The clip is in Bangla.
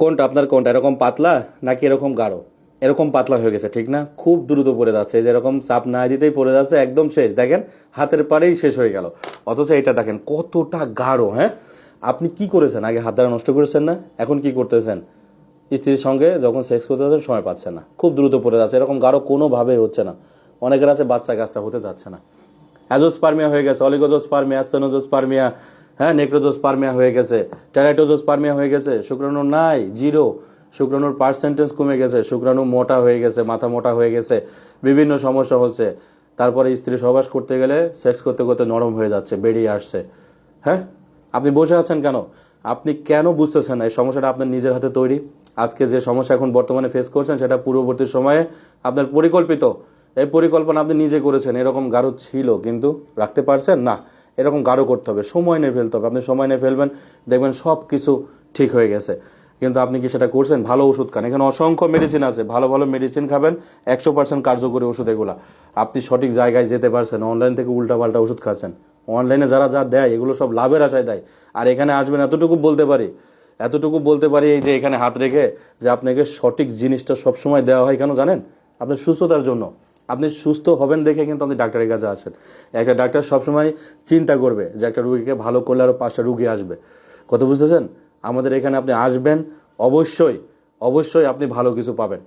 কোনটা আপনার, কোনটা এরকম পাতলা নাকি এরকম গাঢ়? এরকম পাতলা হয়ে গেছে, ঠিক না? খুব দ্রুত পড়ে যাচ্ছে, এই যে এরকম চাপ না দিতেই পড়ে যাচ্ছে, একদম শেষ, দেখেন হাতের পাড়েই শেষ হয়ে গেল। অথচ এটা দেখেন কতটা গাঢ়। হ্যাঁ, আপনি কি করেছেন? আগে হাত দ্বারা নষ্ট করেছেন না, এখন কি করতেছেন? স্ত্রীর সঙ্গে যখন সেক্স করতে যাচ্ছেন সময় পাচ্ছেন না, খুব দ্রুত পড়ে যাচ্ছে, এরকম গাঢ় কোনোভাবে হচ্ছে না। অনেকের আছে বাচ্চা কাচ্চা হতে যাচ্ছে না, অ্যাজোস্পার্মিয়া হয়ে গেছে, অলিগোজোস্পার্মিয়া, স্টেনোজোস্পার্মিয়া, হ্যাঁ নেক্রোজোস্পার্মিয়া হয়ে গেছে, টেরাইটোজোস্পার্মিয়া হয়ে গেছে, শুক্রাণু নাই, জিরো, শুক্রাণুর পার্সেন্টেজ কমে গেছে, শুক্রাণু মোটা হয়ে গেছে, মাথা মোটা হয়ে গেছে, বিভিন্ন সমস্যা হচ্ছে। তারপরে স্ত্রী সহবাস করতে গেলে সেক্স করতে করতে নরম হয়ে যাচ্ছে, বেরিয়ে আসছে। হ্যাঁ, আপনি বসে আছেন কেন? আপনি কেন বুঝতেছেন না এই সমস্যাটা আপনার নিজের হাতে তৈরি? আজকে যে সমস্যা এখন বর্তমানে ফেস করছেন সেটা পূর্ববর্তী সময়ে আপনার পরিকল্পিত। এই পরিকল্পনা আপনি নিজে করেছেন, এরকম গাঢ় ছিল কিন্তু রাখতে পারছেন না। এরকম গাঢ় করতে হবে, সময় নিয়ে ফেলতে হবে। আপনি সময় নিয়ে ফেলবেন, দেখবেন সব কিছু ঠিক হয়ে গেছে। কিন্তু আপনি কি সেটা করছেন? ভালো ওষুধ খান, এখানে অসংখ্য মেডিসিন আছে, ভালো ভালো মেডিসিন খাবেন, 100% কার্যকরী ওষুধ এগুলা। আপনি সঠিক জায়গায় যেতে পারছেন, অনলাইন থেকে উল্টাপাল্টা ওষুধ খাচ্ছেন। অনলাইনে যারা যা দেয় এগুলো সব লাভের আশায় দেয়। আর এখানে আসবেন, এতটুকু বলতে পারি এই যে এখানে হাত রেখে, যে আপনাকে সঠিক জিনিসটা সবসময় দেওয়া হয় কেন জানেন? আপনার সুস্থতার জন্য। আপনি সুস্থ হবেন দেখে কিন্তু আপনি ডাক্তারের কাছে আসেন। একটা ডাক্তার সবসময় চিন্তা করবে যে একটা রুগীকে ভালো করলে আরো 5টা রুগী আসবে। কত বুঝতেছেন? আমাদের এখানে আপনি আসবেন, অবশ্যই অবশ্যই আপনি ভালো কিছু পাবেন।